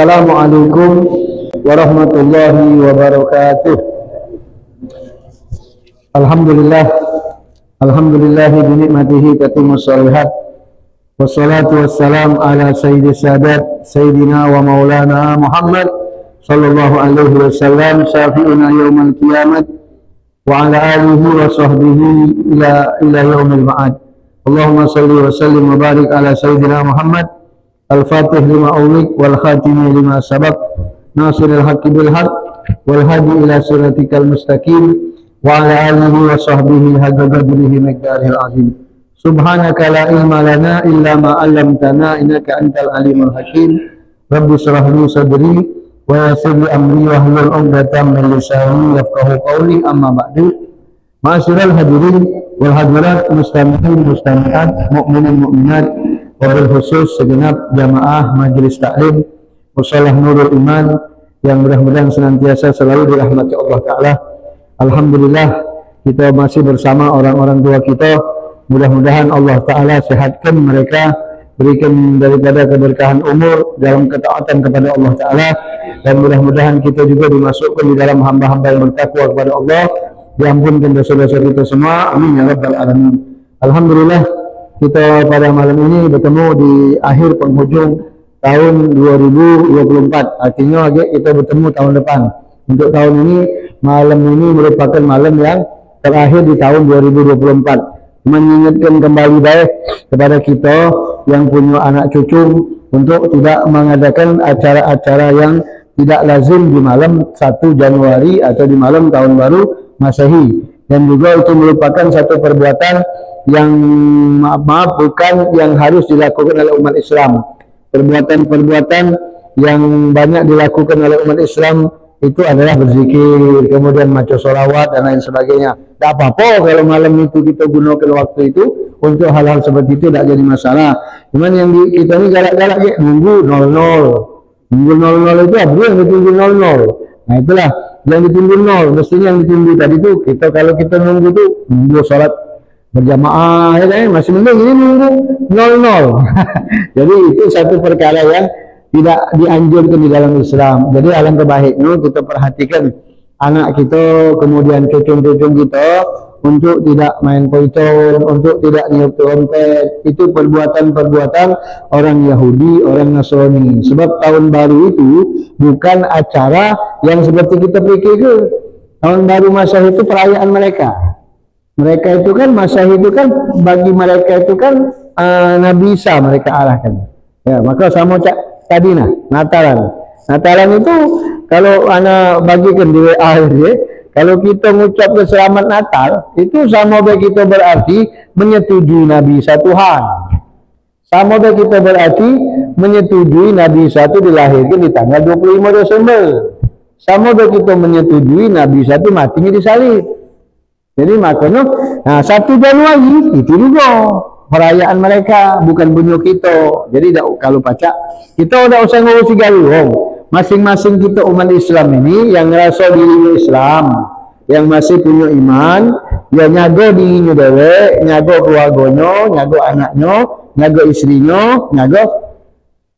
Assalamualaikum warahmatullahi wabarakatuh. Alhamdulillah bi ni'matihi tatimmus shalihat. Wassalatu wassalam ala sayyidis sadat sayyidina wa maulana Muhammad sallallahu alaihi wasallam syafi'una yaumal qiyamah wa ala alihi wa sahbihi ila yaumil ma'ad. Allahumma salli wa sallim wa barik ala sayyidina Muhammad al-fatih lima ulik wal khatimi lima sabaq nasiril haqqi bil haqq wal hadi ila siratikal mustaqim wa ala alihi wa sahbihi hadza qadrihi miqdaril azim. Subhanaka la ilma lana illa ma 'allamtana innaka antal alimul hakim. Rabbi shrah li sadri wa yassir li amri wa hlul 'uqdatam min lisani yafqahu qawli. Amma ba'du. Ma'asyiral hadirin wal hadirat, mustami'in mustami'at, mukminin mukminat, wabil khusus segenap jamaah majelis taklim Musalah Nurul Iman yang mudah-mudahan senantiasa selalu dirahmati Allah Ta'ala. Alhamdulillah kita masih bersama orang-orang tua kita. Mudah-mudahan Allah Ta'ala sehatkan mereka, berikan daripada keberkahan umur dalam ketaatan kepada Allah Ta'ala, dan mudah-mudahan kita juga dimasukkan di dalam hamba-hamba yang bertakwa kepada Allah, diampunkan dosa-dosa kita semua, amin ya rabbal alamin. Alhamdulillah kita pada malam ini bertemu di akhir penghujung tahun 2024, artinya kita bertemu tahun depan. Untuk tahun ini, malam ini merupakan malam yang terakhir di tahun 2024. Mengingatkan kembali baik kepada kita yang punya anak cucu untuk tidak mengadakan acara-acara yang tidak lazim di malam 1 Januari atau di malam tahun baru Masehi, dan juga itu merupakan satu perbuatan yang maaf bukan yang harus dilakukan oleh umat Islam. Perbuatan-perbuatan yang banyak dilakukan oleh umat Islam itu adalah berzikir, kemudian maca sholawat dan lain sebagainya. Tak apa-apa kalau malam itu kita gunakan waktu itu untuk hal-hal seperti itu, tidak jadi masalah. Cuman yang kita ini galak-galak nunggu 00. Nunggu 00 itu apa yang ditunggu 00? Nah itulah yang ditunggu 0. Mestinya yang ditunggu tadi itu kita, kalau kita nunggu itu nunggu sholat berjamaah ya kan, masih mending. Ini nunggu 00. Jadi itu satu perkara yang tidak dianjurkan di dalam Islam. Jadi alangkah baiknya kita perhatikan anak kita, kemudian cucu-cucu kita, untuk tidak main poicon, untuk tidak niup trompet. Itu perbuatan-perbuatan orang Yahudi, orang Nasrani. Sebab tahun baru itu bukan acara yang seperti kita pikir. Tahun baru Masehi itu perayaan mereka. Mereka itu kan, Masehi itu kan bagi mereka itu kan Nabi Isa mereka arahkan. Ya, maka sama tadi Natalan itu kalau anak bagikan di WA ya, kalau kita mengucapkan selamat Natal itu sama baik kita berarti menyetujui Nabi Isa Tuhan. Sama baik kita berarti menyetujui Nabi Isa itu dilahirkan di tanggal 25 Desember. Sama baik kita menyetujui Nabi Isa itu matinya disalib. Jadi makanya 1 Januari itu juga perayaan mereka, bukan punya kita. Jadi kalau pacak kita udah usah ngurusi galuh. Masing-masing kita umat Islam ini yang ngerasa dirinya Islam, yang masih punya iman, ya nyago dirinya dewe, nyago keluarganya, nyago anaknya, nyago istrinya, nyago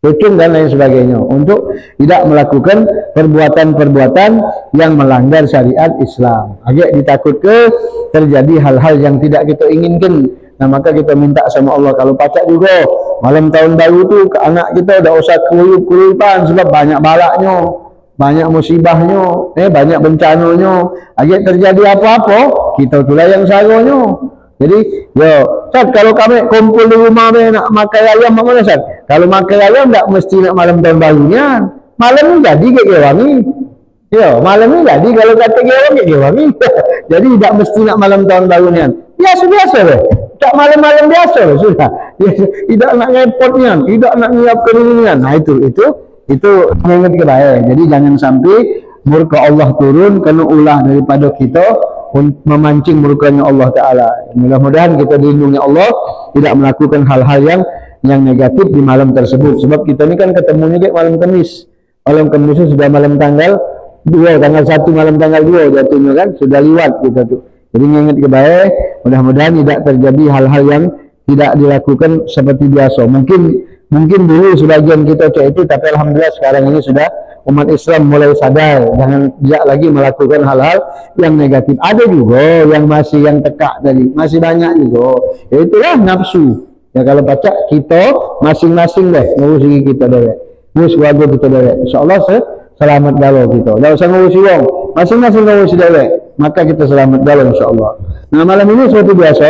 cucu dan lain sebagainya, untuk tidak melakukan perbuatan-perbuatan yang melanggar syariat Islam. Agak ditakut terjadi hal-hal yang tidak kita inginkan. Nah maka kita minta sama Allah, kalau pacak juga malam tahun baru itu anak kita udah usah keluyup-keluyupan, sebab banyak balaknya, banyak musibahnya, banyak bencananya. Agak terjadi apa-apa kita itulah yang sagonya. Jadi Ustaz, kalau kami kumpul di rumah nak makan ayam mana Ustaz? Kalau makan ayam tak mesti nak malam tahun barunya. Malam ni jadi ke wangi. Malam ni jadi kalau kata ke wangi. Jadi tak mesti nak malam tahun barunya. Biasa-biasa deh. Tak malam-malam biasa sudah. Tidak nak repotnya, tidak nak nyiapkan inian. Nah itu ingat ke baik. Jadi jangan sampai murka Allah turun kena ulah daripada kita memancing murkanya Allah Ta'ala. Mudah-mudahan kita dilindungi Allah, tidak melakukan hal-hal yang negatif di malam tersebut. Sebab kita ini kan ketemunya kayak malam Kamis. Malam Kamis itu sudah malam tanggal 2, tanggal 1 malam tanggal 2 jatuhnya kan, sudah lewat kita tuh. Jadi ingat ke baik, mudah-mudahan tidak terjadi hal-hal yang tidak dilakukan seperti biasa. Mungkin Mungkin dulu sebagian kita cek itu, tapi alhamdulillah sekarang ini sudah umat Islam mulai sadar, jangan tidak lagi melakukan hal-hal yang negatif. Ada juga yang masih yang tekak tadi, masih banyak juga. Ya itulah nafsu. Ya kalau baca kita masing-masing deh ngurus diri kita deh, ngurus keluarga kita deh. Insyaallah selamat galau kita. Tidak usah ngurusi wong, masing-masing ngurus deh, maka kita selamat galau insyaallah. Nah malam ini seperti biasa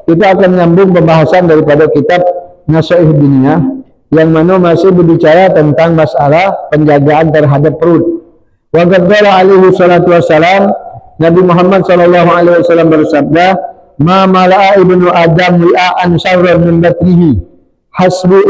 kita akan menyambung pembahasan daripada kitab Nasaih Diniyah, yang mana masih berbicara tentang masalah penjagaan terhadap perut. Wa qala alaihi salatu wassalam, Nabi Muhammad sallallahu alaihi wasallam bersabda, "Ma mala'a ibnu Adam wi'an syarran min batnihi. Hasbu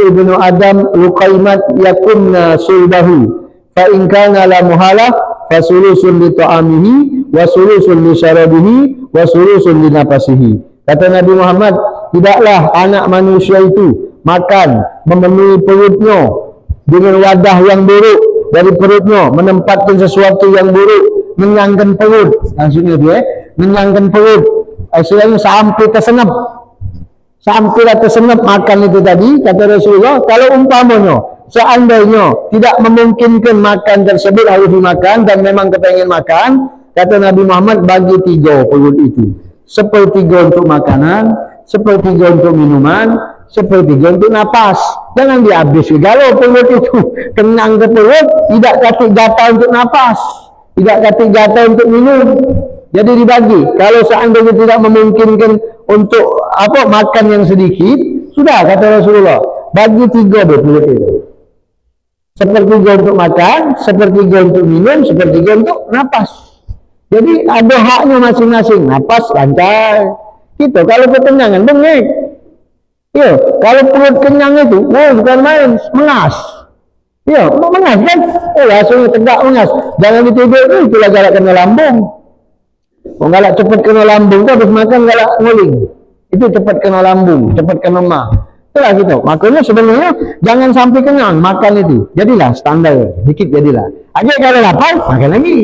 ibnu Adam luqaimat yakunna sulbahu. Fa in kana la muhala fa sulusun li ta'amihi wa sulusun li syarabihi wa sulusun li nafasihi." Kata Nabi Muhammad, tidaklah anak manusia itu makan memenuhi perutnya dengan wadah yang buruk dari perutnya, menempatkan sesuatu yang buruk, mengenyangkan perut. Maksudnya dia mengenyangkan perut, istilahnya sampai tersenap makan itu tadi. Kata Rasulullah, kalau umpamanya seandainya tidak memungkinkan makan tersebut harus dimakan dan memang kepengen makan, kata Nabi Muhammad, bagi 3 perut itu. 1/3 untuk makanan, 1/3 untuk minuman, 1/3 untuk napas. Jangan dihabis. Kalau perut itu kenyang ke perut, tidak katik jatah untuk napas, tidak katik jatah untuk minum. Jadi dibagi. Kalau seandainya tidak memungkinkan untuk makan yang sedikit, sudah kata Rasulullah, bagi 3 perut itu. 1/3 untuk makan, 1/3 untuk minum, 1/3 untuk napas. Jadi ada haknya masing-masing. Napas lancar. Kita kalau kekenyangan bengek. Ya, kalau perut kenyang itu, bukan main, mengas. Ya, mengas kan? Langsung tegak mengas. Jangan ditidur, itulah galak kena lambung. Galak cepat kena lambung, habis makan galak nguling. Itu cepat kena lambung, cepat kena mah. Itulah gitu. Makanya sebenarnya jangan sampai kenyang makan itu. Jadilah standar, dikit jadilah. Aja kalau lapar, makan lagi.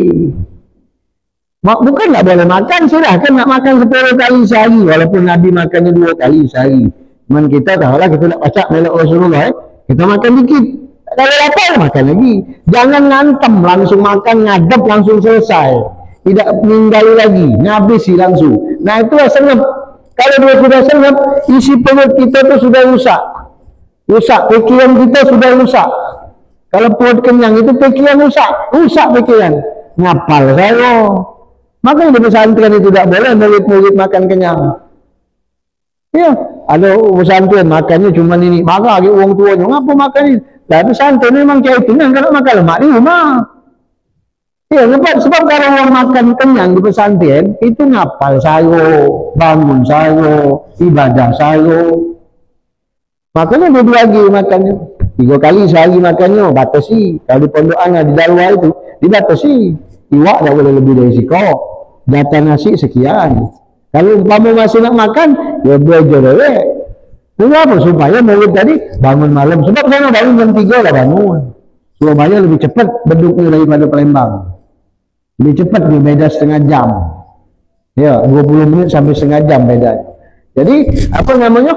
Bukan tak boleh makan, sudah kan nak makan 10 kali sehari, walaupun Nabi makannya 2 kali sehari. Cuman kita tahulah, kita nak baca melek Rasulullah, kita makan dikit. Kalau lapar makan lagi. Jangan ngantem langsung makan, ngadep langsung selesai. Tidak meninggali lagi, ngabisi langsung. Nah itulah senap. Kalau dia sudah senap, isi perut kita itu sudah rusak. Pikiran kita sudah rusak. Kalau perut kenyang itu pikiran rusak pikiran. Ngapal saya. Maka di pesantren itu tidak boleh murid-murid makan kenyang. Ya, ada pesantren makannya cuma ini. Maka lagi uang tuanya ngapa makan ini? Tapi pesantren memang kayak itu, kalau makan lemak di rumah. Ya, sebab kalau orang makan kenyang di pesantren itu ngapal saya, bangun saya, ibadah saya. Makanya dia lagi makannya 3 kali sehari makannya, batasi. Kalau di pondok anak di Dalwa itu dibatasi. Iwak tak boleh lebih dari sikok, jatah nasi sekian. Kalau kamu masih nak makan, ya belajar deh. Kenapa? Supaya murid tadi bangun malam. Sebab saya bangun jam 3 lah bangun. Surabaya lebih cepat beduknya daripada Palembang. Lebih cepat dia, beda setengah jam. Ya, 20 menit sampai setengah jam beda. Jadi apa namanya?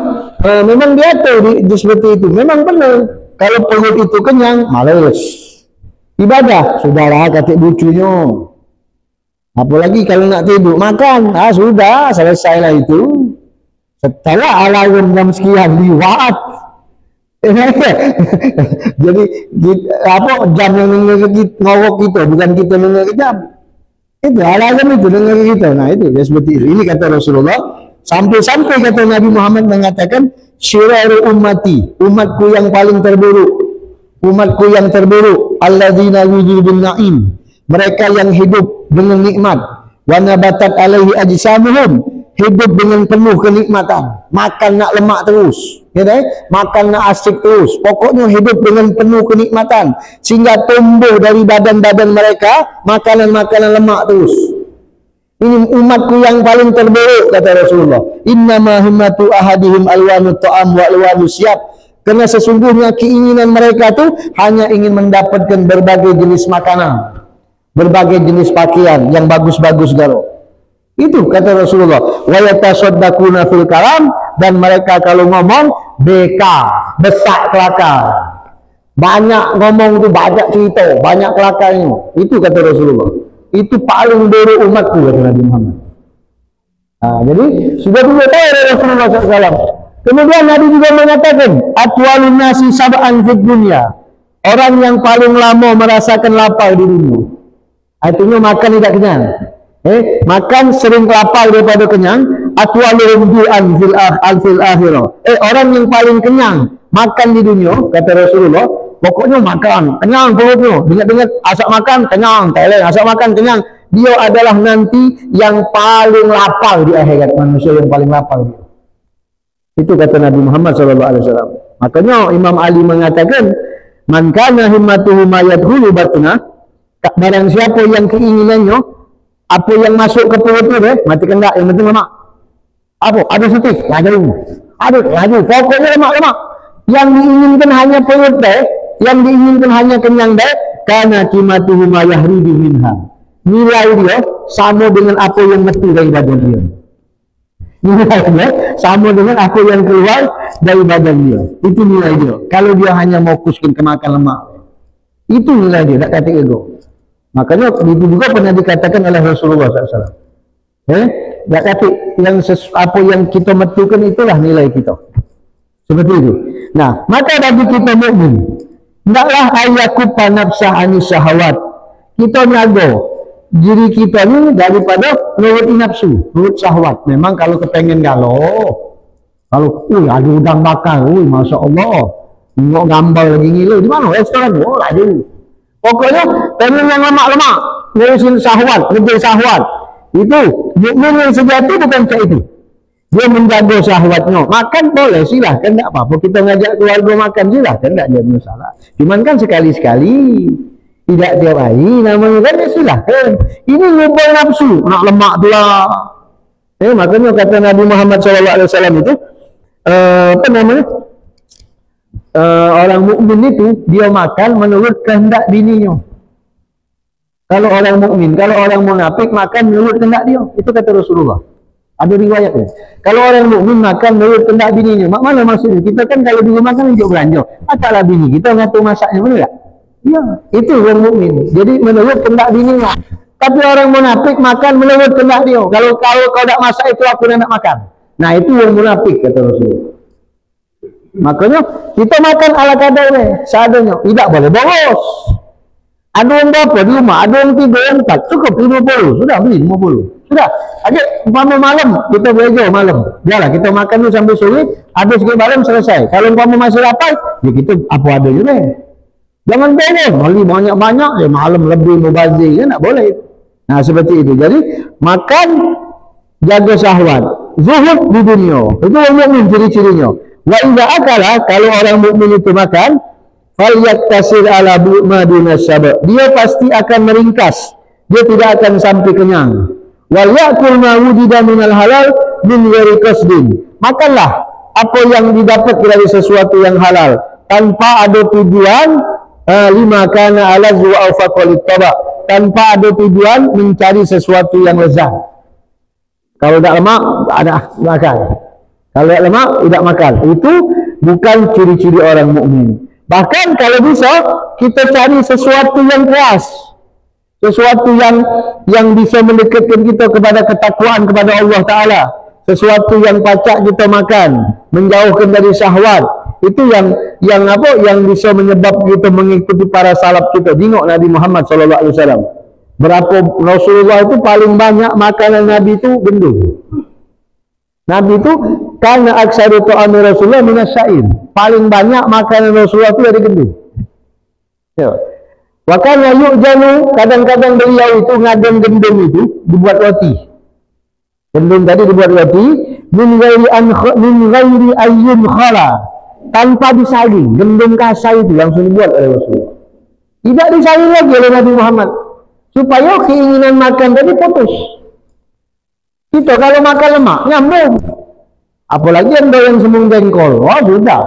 Memang dia tahu di seperti itu. Memang benar. Kalau perut itu kenyang, males. Ibadah, sudahlah katik bucunya. Apalagi kalau nak tidur, makan. Sudah, selesailah itu. Setelah alarm jam sekian liwat. Jadi jam yang ngorok kita, bukan kita mendengar jam. Itu alarm itu dengar kita. Nah itu ya seperti itu. Ini kata Rasulullah. Sampai-sampai kata Nabi Muhammad mengatakan, syiraru ummati, umatku yang paling terburuk. Umatku yang terburuk, alladzina yujibun na'im, mereka yang hidup dengan nikmat, wa nabatat alaihi ajsamuhum, hidup dengan penuh kenikmatan, makan nak lemak terus, ya deh? Makan nak asyik terus, pokoknya hidup dengan penuh kenikmatan, sehingga tumbuh dari badan-badan mereka makanan-makanan lemak terus. Ini umatku yang paling terburuk, kata Rasulullah. Innama himmatu ahadihim alwanu ta'am wa alwanu siyab. Karena sesungguhnya keinginan mereka tuh hanya ingin mendapatkan berbagai jenis makanan, berbagai jenis pakaian yang bagus-bagus galo. Itu kata Rasulullah. Wa yatasaddaquna fil kalam, dan mereka kalau ngomong beka, besar kelakar. Banyak ngomong tu, banyak cerita, banyak kelakarnya. Itu kata Rasulullah. Itu paling buruk umatku, kata Nabi Muhammad. Jadi sudah dulu tahu dari Rasulullah SAW. Kemudian Nabi juga mengatakan, atwalun nasi sab'an fid dunya. Orang yang paling lama merasakan lapar di dunia. Artinya makan tidak kenyang. Makan sering lapar daripada kenyang. Atwaluhum ju'an fil akhirah. Orang yang paling kenyang makan di dunia, kata Rasulullah, pokoknya makan, kenyang perutnya. Dengar-dengar asap makan, kenyang. Thailand, asap makan, kenyang. Dia adalah nanti yang paling lapar di akhirat, manusia yang paling lapar. Itu kata Nabi Muhammad SAW. Makanya Imam Ali mengatakan, man kana himmatuhu ma yadkhulu batna, barang siapa yang keinginannya apa yang masuk ke perutnya, mati kendak, yang penting lemak. Apa? Ada setik, laju. Pokoknya lemak-lemak. Yang diinginkan hanya perut deh, yang diinginkan hanya kenyang deh, karena qimatuhu ma yahridu minha. Nilai dia sama dengan apa yang mesti dari badan dia. Nilai dia sama dengan apa yang keluar dari badan dia. Itu nilai dia. Kalau dia hanya mau fokuskan ke makan lemak, itu nilai dia, tak kata ego. Makanya itu juga pernah dikatakan oleh Rasulullah SAW. Tak kata yang apa yang kita metukan itulah nilai kita. Seperti itu. Nah, maka bagi kita mukmin, hendaklah ayakupa nafsah anis syahwat. Kita jaga diri kita ni daripada nuruti nafsu, nurut syahwat. Memang kalau kepengen kalau ada udang bakar, masya Allah, tengok gambar lagi gila, di mana restoran? Oh, ada. Pokoknya pengen yang lemak-lemak, ngurusin syahwat, ngejar syahwat. Itu mukmin yang sejati bukan kayak itu. Dia menjaga syahwatnya. Makan boleh, silahkan, tak apa-apa. Kita ngajak keluarga makan, silahkan, tak ada masalah. Cuman kan sekali-sekali, tidak tiap hari, namanya kan, ya silahkan. Ini ngubah nafsu, nak lemak tu lah. Makanya kata Nabi Muhammad SAW itu, apa namanya? Orang mukmin itu, dia makan menurut kehendak bininya. Kalau orang mukmin, kalau orang munafik makan menurut kehendak dia. Itu kata Rasulullah. Ada riwayatnya. Kalau orang mukmin makan menurut kehendak bininya. Mana maksudnya? Kita kan kalau di rumah kan untuk belanja. Taklah bini kita ngatur masaknya, benar tak? Ya, itu orang mukmin. Jadi menurut kehendak bininya. Tapi orang munafik makan menurut kehendak dia. Kalau kau tak masak itu aku nak makan. Nah, itu orang munafik kata Rasulullah. Makanya kita makan ala kadarnya, seadanya. Tidak boleh boros. Ada yang berapa di rumah? Ada yang 3, yang 4. Cukup 50. Sudah beli 50. Sudah. Aja umpama malam kita belajar malam. Biarlah kita makan dulu sampai sore, habis sikit malam selesai. Kalau umpama masih lapar, ya kita apa ada juga. Jangan boros, beli banyak-banyak, ya malam lebih mubazir, ya tak boleh. Nah, seperti itu. Jadi makan, jaga syahwat, zuhud di dunia. Itu orang mukmin ciri-cirinya. Wa idza akala, kalau orang mukmin itu makan, falyaktasir ala madina syaba. Dia pasti akan meringkas. Dia tidak akan sampai kenyang. Wal ya'kul ma wujida minal halal min ghairi qasdin. Makanlah apa yang didapat dari sesuatu yang halal tanpa ada tujuan lima kana alazzu wa faqalit taba. Tanpa ada tujuan mencari sesuatu yang lezat. Kalau tak lemak ada makan. Kalau tak lemak tidak makan. Itu bukan ciri-ciri orang mukmin. Bahkan kalau bisa kita cari sesuatu yang keras, sesuatu yang bisa mendekatkan kita kepada ketakwaan kepada Allah Ta'ala, sesuatu yang pacak kita makan, menjauhkan dari syahwat. Itu yang apa? Yang bisa menyebab kita mengikuti para salaf kita. Tengok Nabi Muhammad SAW. Berapa Rasulullah itu paling banyak makanan Nabi itu gendum. Nabi itu karena aksaru ta'ami Rasulullah minas syair. Paling banyak makanan Rasulullah itu dari gendum. Ya. Wakana yu'janu, kadang-kadang beliau itu ngadon gendum itu dibuat roti. Gendum tadi dibuat roti min ghairi ayyun khala, tanpa disaring. Gendum kasar itu langsung dibuat oleh Rasulullah. Tidak disaring lagi oleh Nabi Muhammad supaya keinginan makan tadi putus. Kita kalau makan lemak nyambung. Apalagi yang semung jengkol. Wah, sudah.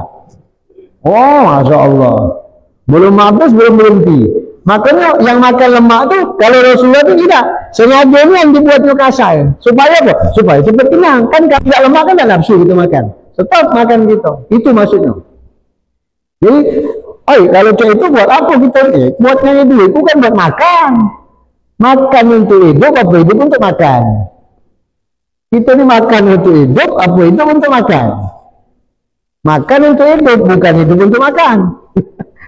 Oh, Masya Allah. Belum habis, belum berhenti. Makanya yang makan lemak itu, kalau Rasulullah itu tidak. Sengaja yang dibuatnya kasar. Supaya apa? Supaya cepat kenyang. Kan kalau tidak lemak kan tak nafsu kita makan. Stop makan kita. Itu maksudnya. Jadi, kalau cek itu buat apa kita? Buat nyari duit, bukan buat makan. Makan untuk hidup, apa hidup untuk makan? Kita ini makan untuk hidup, apa hidup untuk makan? Makan untuk hidup, bukan hidup untuk makan.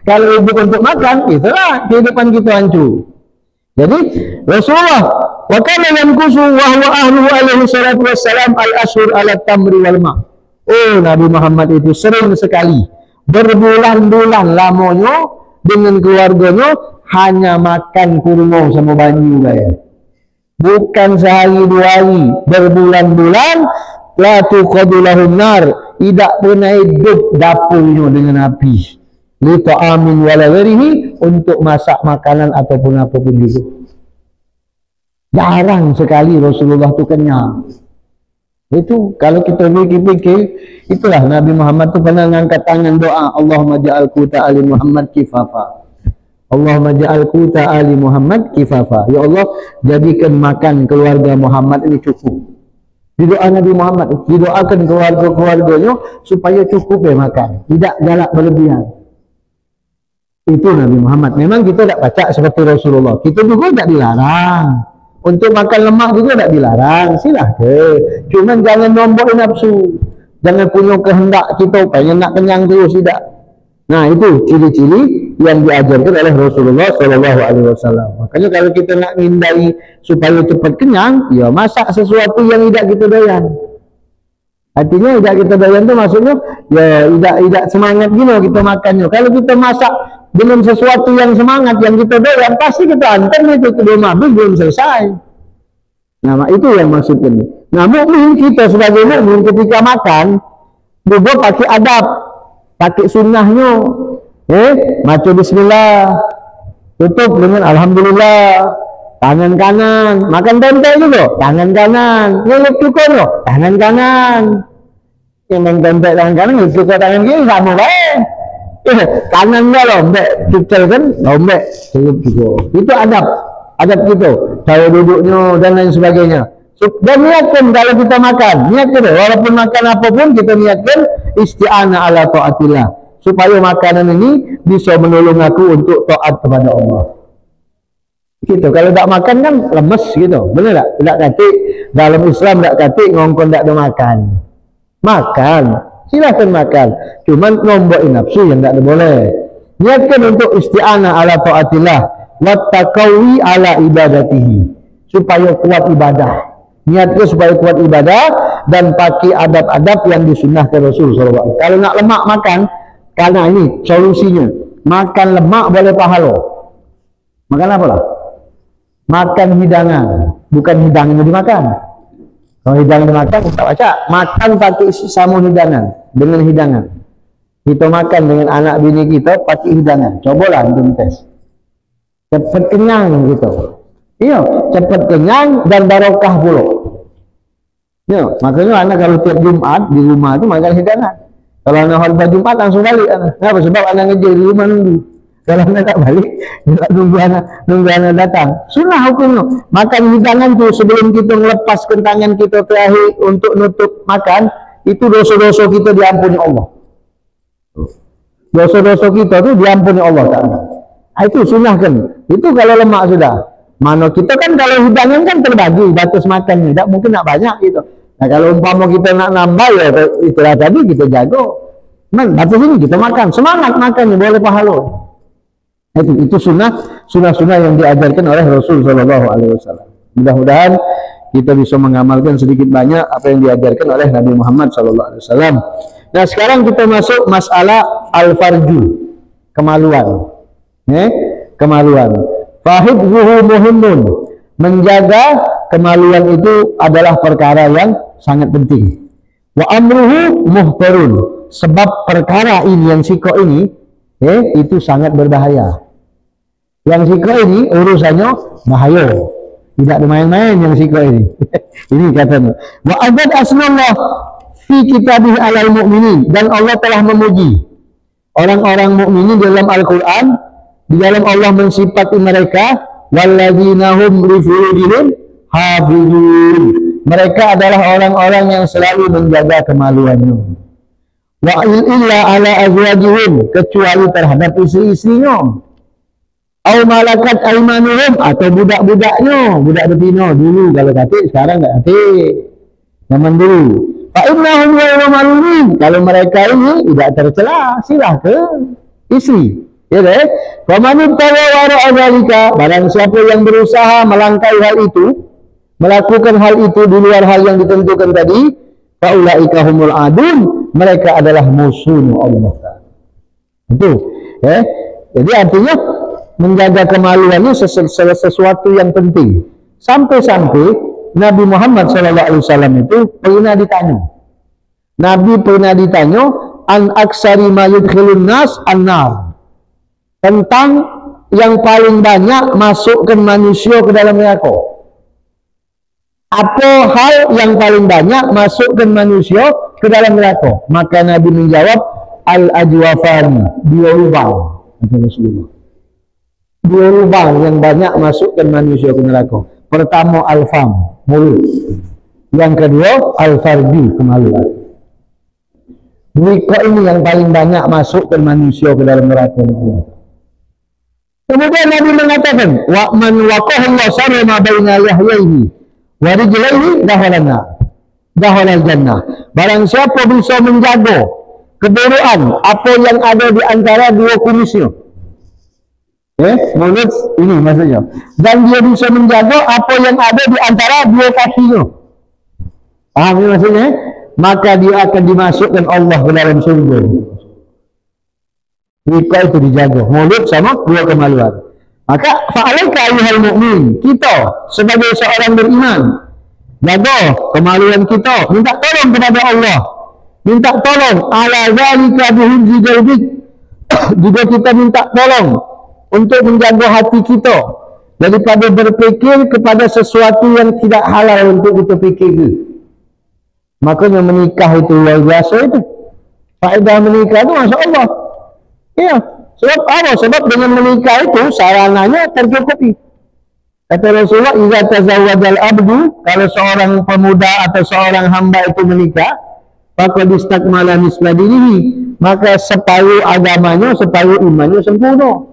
Kalau hidup untuk makan, itulah kehidupan kita hancur. Jadi Rasulullah wa kana yankusu wa huwa ahluhu alaihi salatu wassalam al-ashhur ala tamri wal ma'. Oh, Nabi Muhammad itu sering sekali berbulan-bulan lamanya dengan keluarganya hanya makan kurma sama banyu gaya. Bukan sehari dua hari, berbulan-bulan. La tuqadu lahum nar, tidak pernah hidup dapurnya dengan api. Li ta'amin wala ghairihi, untuk masak makanan ataupun apapun juga. Jarang sekali Rasulullah itu kenyang. Itu kalau kita pikir-pikir, itulah Nabi Muhammad itu pernah ngangkat tangan doa, Allahumma ja'al quta ali Muhammad kifafa. Allahumma ja'al quta ali Muhammad kifafa. Ya Allah, jadikan makan keluarga Muhammad ini cukup. Di doa Nabi Muhammad, didoakan keluarga-keluarganya supaya cukup makan, tidak galak berlebihan. Itu Nabi Muhammad. Memang kita tidak baca seperti Rasulullah. Kita juga tidak dilarang. Untuk makan lemak juga tidak dilarang. Silahkan. Cuman jangan nombor nafsu. Jangan punya kehendak kita pengen nak kenyang terus, tidak. Nah, itu ciri-ciri yang diajarkan oleh Rasulullah SAW. Makanya kalau kita nak menghindari supaya cepat kenyang, ya masak sesuatu yang tidak kita doyan. Artinya tidak kita doyan itu maksudnya ya tidak semangat gini kita makannya. Kalau kita masak dengan sesuatu yang semangat yang kita doyan, pasti kita antar itu ke rumah belum selesai. Nah, itu yang maksudnya. Nah, mukmin kita sebagai mukmin ketika makan juga pakai adab, pakai sunnahnya. Maca bismillah, tutup dengan alhamdulillah, tangan kanan, makan tempe juga, tangan kanan, ngeluk cukur, tangan kanan, yang tempe tangan kanan, ngeluk cukur tangan kiri, sama baik, kanan nggak lombek, cucel kan, lombek, ngeluk cukur, itu adab gitu, cara duduknya dan lain sebagainya. Dan niatkan kalau kita makan, niatkan, walaupun makan apapun kita niatkan isti'anah ala ta'atillah, supaya makanan ini bisa menolong aku untuk taat kepada Allah. Gitu. Kalau tak makan kan lemes gitu. Benar tak? Tak kata dalam Islam tak kata ngongkon tak ada makan. Makan. Silahkan makan. Cuman nombok nafsu yang tak ada boleh. Niatkan untuk isti'anah ala taatillah wa taqawi ala ibadatihi. Supaya kuat ibadah. Niatkan supaya kuat ibadah dan pakai adab-adab yang disunnahkan Rasul SAW. Kalau nak lemak makan, karena ini solusinya, makan lemak boleh pahala. Makan apa lah? Makan hidangan, bukan hidangan yang dimakan. Kalau hidangan dimakan, kita baca. Makan pakai sama hidangan, dengan hidangan. Kita makan dengan anak bini kita pakai hidangan. Cobalah untuk tes. Cepat kenyang gitu. Iya, cepat kenyang dan barokah pula. Iya, makanya anak kalau tiap Jumat di rumah itu makan hidangan. Kalau anak khutbah Jumat langsung balik anak. Kenapa? Sebab anak ngejar di rumah nunggu. Kalau anak tak balik, nunggu anak datang. Sunnah hukumnya. Makan hidangan tuh sebelum kita melepaskan tangan kita terakhir untuk nutup makan, itu dosa-dosa kita diampuni Allah. Dosa-dosa kita tuh diampuni Allah Ta'ala. Itu sunnah kan. Itu kalau lemak sudah. Mana kita kan kalau hidangan kan terbagi batas makannya. Tak mungkin nak banyak gitu. Nah, kalau umpama kita nak nambah ya itulah tadi kita jago. Batas ini kita makan, semangat makannya boleh pahala. Itu sunnah yang diajarkan oleh Rasul SAW. Mudah-mudahan kita bisa mengamalkan sedikit banyak apa yang diajarkan oleh Nabi Muhammad SAW. Nah, sekarang kita masuk masalah al-farju, kemaluan. Kemaluan. Fahidzuhu muhimmun. Menjaga kemaluan itu adalah perkara yang sangat penting. Wa amruhu muhtarun. Sebab perkara ini, yang siko ini, itu sangat berbahaya. Yang siko ini urusannya bahaya. Tidak ada main-main yang siko ini. Ini katanya. Wa abad asnallah fi kitabih alal mu'minin. Dan Allah telah memuji orang-orang mukminin dalam Al-Quran. Di dalam Allah mensifati mereka, walladzina hum li furujihim hafizun. Mereka adalah orang-orang yang selalu menjaga kemaluannya. Wa illa ala azwajihim, kecuali terhadap istri-istrinya. Au malakat aimanuhum, atau budak-budaknya, budak betina dulu kalau kata, sekarang enggak kata. Zaman dulu. Fa innahum ghairu malumin, kalau mereka ini tidak tercela, silakan isi. Ya deh. Fa man tawa wara'a zalika, barang siapa yang berusaha melangkahi hal itu, melakukan hal itu di luar hal yang ditentukan tadi, fa ulaika humul adun, mereka adalah musuh Allah. Itu, ya. Jadi artinya menjaga kemaluan itu sesuatu yang penting. Sampai-sampai Nabi Muhammad SAW itu pernah ditanya. Nabi pernah ditanya an aksari ma yudkhilun nas an-nar, tentang yang paling banyak masukkan manusia ke dalam neraka. Apa hal yang paling banyak masukkan manusia ke dalam neraka? Maka Nabi menjawab al-ajwafani, dua lubang. Dua lubang yang banyak masukkan manusia ke neraka. Pertama al-fam, mulut. Yang kedua al-fardi, kemaluan. Dua ini yang paling banyak masukkan manusia ke dalam neraka. Kemudian Nabi mengatakan, wa man waqahallahu syarra ma baina lihyaihi wa rijlaihi dakhala jannah. Barang siapa bisa menjaga keburukan apa yang ada di antara dua kumisnya, mulut ini maksudnya, dan dia bisa menjaga apa yang ada di antara dua kakinya, paham ini maksudnya? Maka dia akan dimasukkan Allah ke dalam surga. Jika itu dijaga, mulut sama dua kemaluan. Maka fa'alaika ayyuhal mu'min, kita sebagai seorang beriman, jaga kemaluan kita, minta tolong kepada Allah, minta tolong ala zalika bihifzi qalbik. Juga kita minta tolong untuk menjaga hati kita daripada berpikir kepada sesuatu yang tidak halal untuk kita pikir. Makanya menikah itu luar biasa itu. Faedah menikah itu Masya Allah. Iya, sebab apa? Sebab dengan menikah itu sarananya tercukupi. Kata Rasulullah, "Idza tazawwajal abdu", kalau seorang pemuda atau seorang hamba itu menikah, faqad istakmala nisfa dinihi, maka separuh agamanya, separuh imannya sempurna.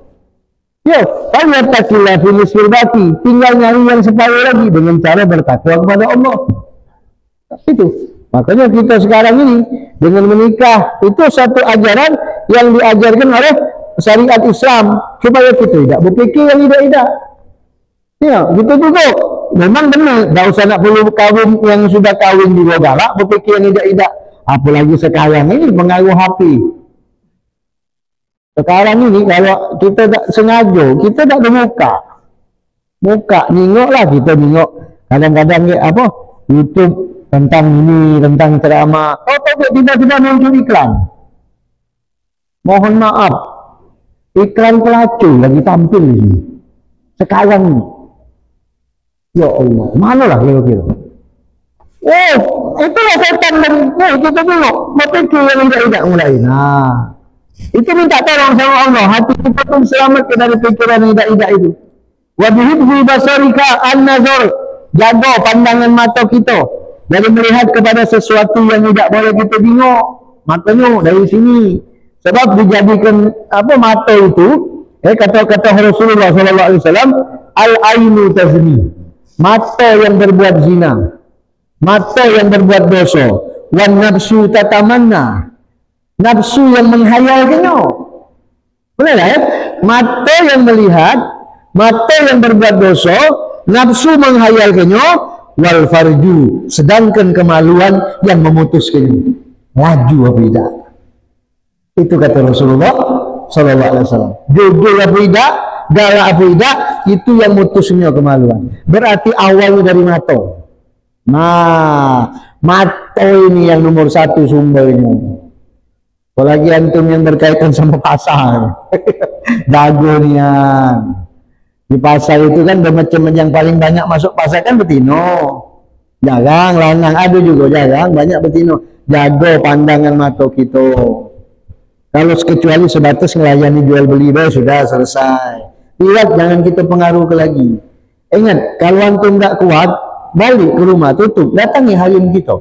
Ya, falyattaqillah fi nisfil baqi, tinggal nyari yang separuh lagi dengan cara bertakwa kepada Allah. Itu. Makanya kita sekarang ini dengan menikah itu satu ajaran yang diajarkan oleh syariat Islam supaya kita tidak berpikir yang tidak. Ya, gitu juga. Memang benar, tidak usah nak perlu kawin yang sudah kawin juga galak berpikir yang tidak. Apalagi sekarang ini pengaruh HP. Sekarang ini kalau kita tak sengaja, kita tak ada muka nengok lah, kita nengok kadang-kadang apa YouTube tentang ini, tentang ceramah, tiba-tiba muncul iklan. Mohon maaf, iklan pelacur lagi tampil di sini sekarang ini. Ya Allah, mana lah kira-kira? Itulah setan dan kita tengok berpikir yang tidak mulai. Nah, itu minta tolong sama Allah, hati kita pun selamat dari pikiran yang tidak itu. Wa bihifzi basarika an-nazar, jaga pandangan mata kita dari melihat kepada sesuatu yang tidak boleh kita tengok. Makanya dari sini, sebab dijadikan apa mata itu, kata-kata Rasulullah SAW, al-ainu tazni, mata yang berbuat zina, mata yang berbuat dosa, wan nafsu tatamanna, nafsu yang menghayalkannya. Boleh lah ya? Mata yang melihat, mata yang berbuat dosa, nafsu menghayalkannya, wal farju, sedangkan kemaluan yang memutuskan laju apa tidak. Itu kata Rasulullah SAW. Jujur apa tidak, galak apa tidak, itu yang mutusnya kemaluan. Berarti awalnya dari mata. Nah, mata ini yang nomor satu sumbernya. Apalagi antum yang berkaitan sama pasar. Dagonian. Di pasar itu kan macam yang paling banyak masuk pasar kan betino. Jarang, lanang ada juga jarang, banyak betino. Jaga pandangan mata kita. Kalau kecuali sebatas melayani jual beli, sudah selesai. Lihat, jangan kita pengaruh ke lagi. Ingat, kalau antum tak kuat, balik ke rumah, tutup, datangi halim kita.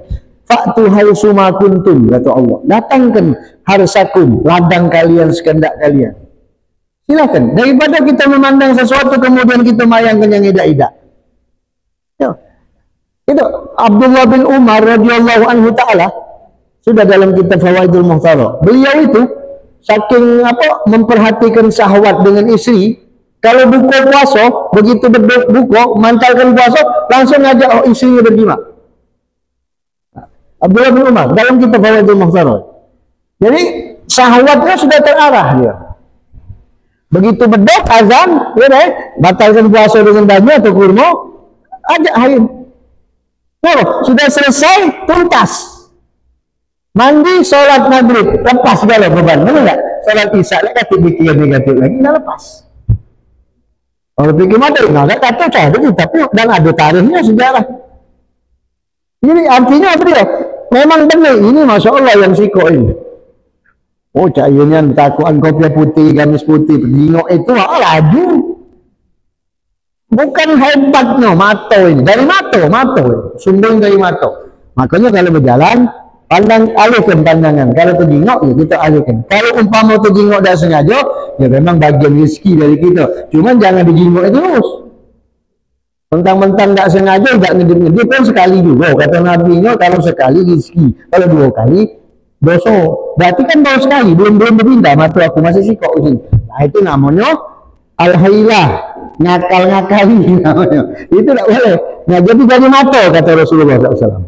Fa'tu haitsuma kuntum, kata Allah. Datangkan harsakum, ladang kalian sekendak kalian. Silakan. Daripada kita memandang sesuatu kemudian kita mayangkan yang idak-idak. Ya. Itu Abdullah bin Umar radhiyallahu anhu taala sudah dalam kitab Fawaidul Muhtara. Beliau itu saking memperhatikan syahwat dengan istri, kalau buka puasa, begitu buka, mantalkan puasa, langsung ngajak istrinya berjima. Abdullah bin Umar dalam kitab Fawaidul Muhtara. Jadi syahwatnya sudah terarah dia. Begitu bedok azan, ya deh, batalkan puasa dengan daging atau kurma, ajak haid. Nah, sudah selesai, tuntas. Mandi, sholat maghrib, lepas segala beban, benar nggak? Sholat isya, negatif pikiran negatif lagi, nggak lepas. Kalau pikir mati, nggak ada kata cahaya, tapi dan ada tarikhnya sejarah. Jadi artinya apa dia? Memang benar, ini Masya Allah yang siko ini. Oh, cahayanya takuan kopiah putih, gamis putih, jingok itu laju. Bukan hebat no, mato ini. Dari mato. Sumbing dari mato. Makanya kalau berjalan, alihkan pandangan. Kalau terjingok, ya kita alihkan. Kalau umpama terjingok dah sengaja, ya memang bagian rezeki dari kita. Cuman jangan dijingok terus. Mentang-mentang tak sengaja, tak ngedip-ngedip kan sekali juga. Kata Nabi-nya, kalau sekali rezeki. Kalau 2 kali, dosa. Berarti kan baru sekali, belum berpindah. Mata aku masih sikok sini. Nah itu namanya al-hailah. Ngakal-ngakali namanya. Itu tak boleh. Nah jadi mata kata Rasulullah SAW.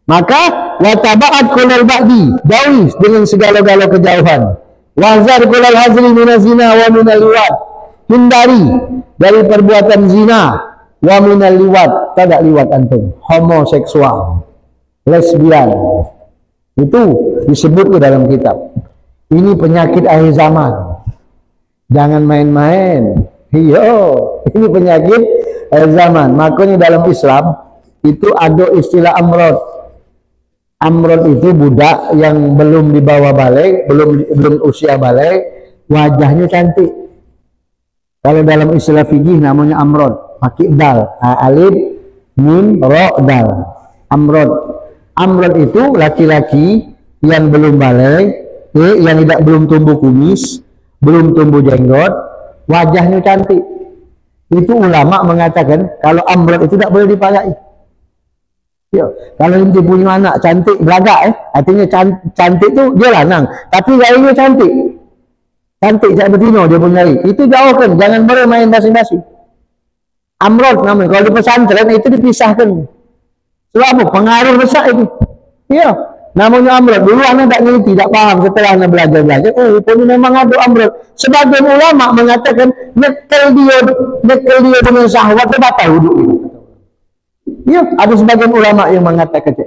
Maka wataba'at kulal ba'di, jauhi dengan segala-gala kejauhan. Wazar kulal hazri minazina wa minal liwat, hindari dari perbuatan zina wa minal liwat, tidak liwat antum, homoseksual, lesbian. Itu disebut dalam kitab. Ini penyakit akhir zaman. Jangan main-main. Iya, ini penyakit zaman. Makanya dalam Islam itu ada istilah amrod. Amrod itu budak yang belum dibawa balik, belum usia balik, wajahnya cantik. Kalau dalam istilah fikih namanya amrod, pakai dal, alif, mim, ro, dal. Amrod. Amrod itu laki-laki yang belum balik, yang belum tumbuh kumis, belum tumbuh jenggot, wajahnya cantik. Itu ulama mengatakan kalau amrod itu tidak boleh dipakai. Ya, kalau inti punya anak cantik belagak, artinya cantik itu dia lanang, tapi gayanya cantik. Cantik jak betina dia punya gaya. Itu jauhkan, jangan boleh main basi-basi. Amrod namanya. Kalau di pesantren itu dipisahkan. Sebab apa? Pengaruh besar itu. Iya. Namanya amrod. Dulu anak tak ngerti, tak paham. Setelah anak belajar-belajar, oh ini memang ada amrod. Sebagian ulama mengatakan nyekel dia dengan syahwat itu batal wudhu. Iya, ada sebagian ulama yang mengatakan itu.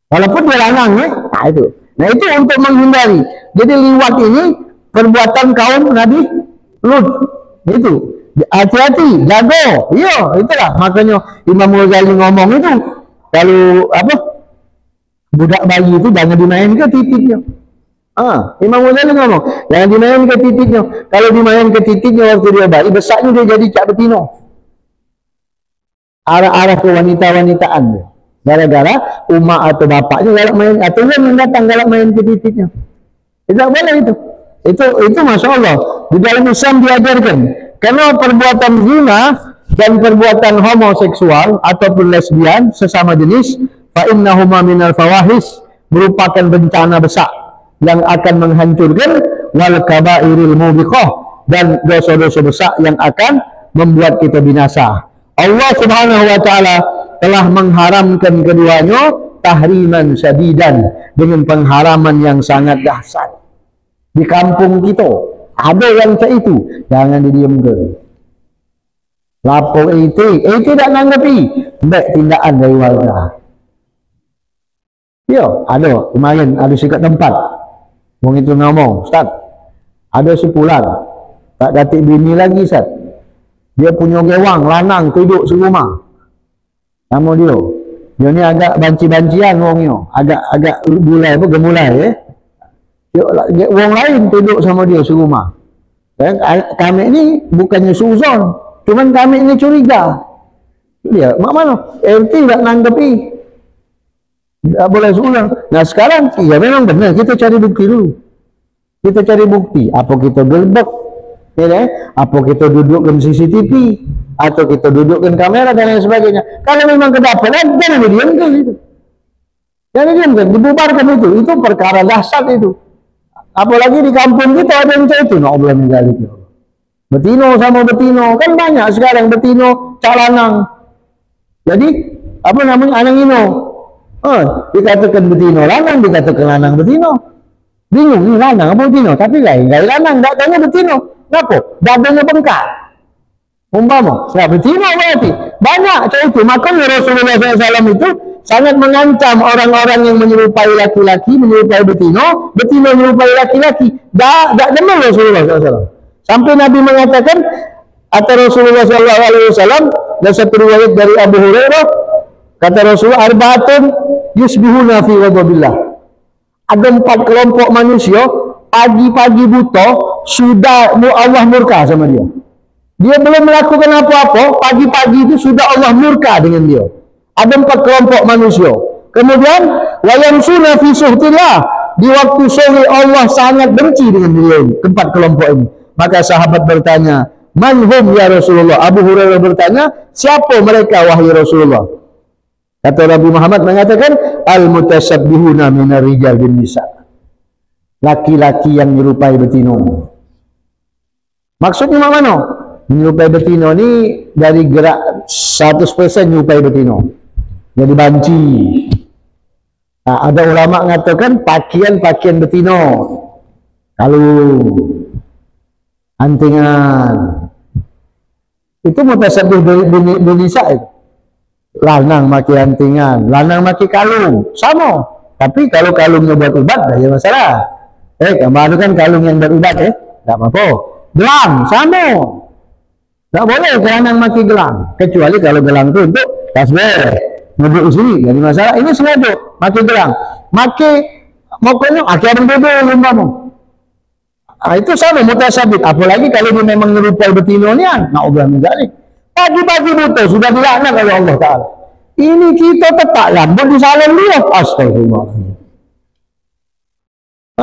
Walaupun dia lanang, nah itu. Nah itu untuk menghindari. Jadi liwat ini perbuatan kaum Nabi Lut. Itu. Hati-hati, jago. Iya, itulah. Makanya Imam Ghazali ngomong itu. Kalau budak bayi itu jangan dimain ke titiknya. Imam Ghazali ngomong, jangan dimain ke titiknya. Kalau dimain ke titiknya waktu dia bayi, besarnya dia jadi cak betino. Arah-arah ke wanita-wanitaan. Gara-gara umat atau bapaknya galak main, atau yang datang galak main ke titiknya. Tidak boleh itu. Itu Masya Allah. Di dalam Islam diajarkan. Karena perbuatan zina dan perbuatan homoseksual ataupun lesbian sesama jenis, fa innahuma minal fawahis, merupakan bencana besar yang akan menghancurkan, wal kabairil mubiqah, dan dosa-dosa besar yang akan membuat kita binasa. Allah Subhanahu wa taala telah mengharamkan keduanya tahriman syadidan, dengan pengharaman yang sangat dahsyat. Di kampung kita ada yang cak itu, jangan didiamkan. Lapor itu tidak nanggapi, baik tindakan dari warga. Yo, ada kemarin ada sikat tempat. Wong itu ngomong, Ustaz, ada sepulan tak datik bini lagi, Ustaz. Dia punya gewang lanang duduk serumah. Nama dia. Dia ni agak banci-bancian wongnya, agak gulai apa gemulai wong lain duduk sama dia serumah. Kami ni bukannya suzon, cuman kami ini curiga. Dia mak mana? RT tak nanggapi. Tidak boleh seulang. Nah sekarang, ya memang benar, kita cari bukti dulu. Kita cari bukti, apa kita gerbek, ya, apa kita dudukkan CCTV, atau kita dudukkan kamera dan lain sebagainya. Kalau memang kedapatan, jangan didiamkan itu. Jangan didiamkan, dibubarkan itu perkara dahsyat itu. Apalagi di kampung kita ada yang itu, na'udzubillah min dzalik. Betino sama betino, kan banyak sekarang betino calanang. Jadi, apa namanya, anang ino. Dikatakan betino lanang, dikatakan lanang betino. Bingung, ini lanang apa betino? Tapi lain lanang, datanya betino. Kenapa? Dadanya bengkak. Umpama, betino berarti. Banyak, itu. Makanya Rasulullah SAW itu sangat mengancam orang-orang yang menyerupai laki-laki, menyerupai betino, betino menyerupai laki-laki. Tak demen Rasulullah SAW. Sampai Nabi mengatakan, kata Rasulullah SAW, dan satu riwayat dari Abu Hurairah, kata Rasulullah, arba'atun yusbihuna fi ghadabillah. Ada 4 kelompok manusia, pagi-pagi buta, sudah Allah murka sama dia. Dia belum melakukan apa-apa, pagi-pagi itu sudah Allah murka dengan dia. Ada 4 kelompok manusia. Kemudian, wayamsuna fi suhtillah. Di waktu sore Allah sangat benci dengan dia. 4 kelompok ini. Maka sahabat bertanya, man hum ya Rasulullah? Abu Hurairah bertanya, siapa mereka wahai Rasulullah? Kata Nabi Muhammad mengatakan, al-mutasabbihuna minar rijal bin nisa. Laki-laki yang menyerupai betino. Maksudnya mana? Menyerupai betino ini dari gerak 100% menyerupai betino. Jadi banci. Nah, ada ulama mengatakan pakaian betino. Kalung, antingan, itu mutasabbih Indonesia itu. Lanang maki antingan, lanang maki kalung, sama. Tapi kalau kalungnya buat ubat, ya masalah. Kemarin kan kalung yang berubat, tak apa-apa. Gelang, sama. Tak boleh lanang maki gelang, kecuali kalau gelang itu untuk tasbih, ngeduk sini, jadi masalah. Ini sengaja maki gelang, maki pokoknya akhirnya beda umpama. Itu sama mutasabbih. Apalagi kalau dia memang menyerupai betino ni kan, na'udzubillah min dzalik. Pagi-pagi buta sudah dilaknat oleh Allah Ta'ala. Ini kita tetap lambat di salam dia. Astagfirullah.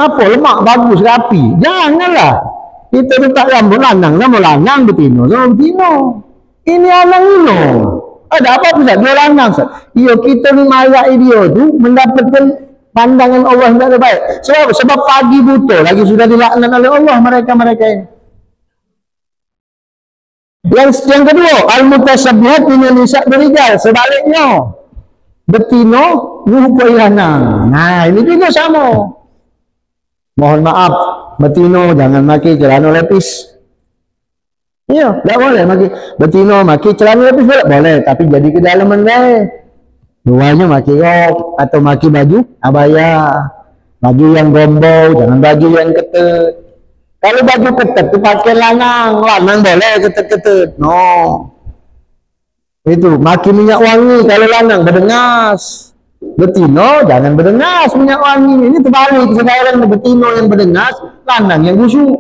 Apa lemak bagus rapi? Janganlah. Kita tetap lambat lanang sama lanang betino sama betino. Ini anak ino. Ada apa Ustaz? Dia lanang Ustaz. Iya, kita ni marai dia tu mendapatkan pandangan Allah yang tidak baik. Sebab pagi buta lagi sudah dilaknat oleh Allah mereka ini. Yang kedua, al-mutasabbihat min nisa berijal. Sebaliknya, betino menyerupai lanang. Nah, ini juga sama. Mohon maaf, betino jangan pakai celana lepis. Iya, tidak boleh pakai betino pakai celana lepis boleh, tapi jadi kedalaman baik. Luarnya pakai rok atau pakai baju abaya, baju yang gombau, jangan baju yang ketat. Kalau baju ketat itu pakai lanang boleh ketat-ketat. No, itu pakai minyak wangi kalau lanang berdengas. Betino jangan berdengas minyak wangi. Ini terbalik sekarang, betino yang berdengas, lanang yang busuk.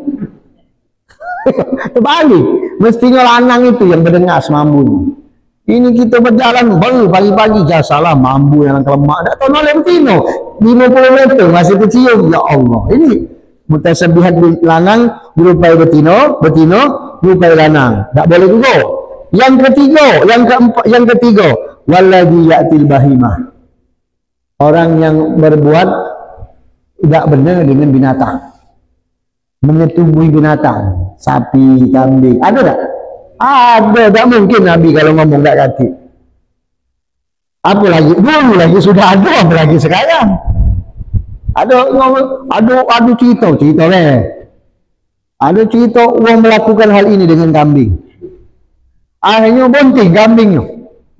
Terbalik, mestinya lanang itu yang berdengas mambu. Ini kita berjalan pagi-pagi salah mambu yang kelemak. Tak tahu oleh betino 50 meter masih kecium. Ya Allah, ini mutasabbihat lanang berupai betino berupai lanang. Tak boleh juga. Yang ketiga, walladzi ya'til bahimah. Orang yang berbuat tidak benar dengan binatang. Menyetubuhi binatang, sapi, kambing. Ada tak? Ada, tak mungkin Nabi kalau ngomong tak kaki. Apalagi dulu lagi sudah ada, apalagi sekarang. Ada cerita leh. Ada cerita orang melakukan hal ini dengan kambing. Akhirnya bunting kambingnya.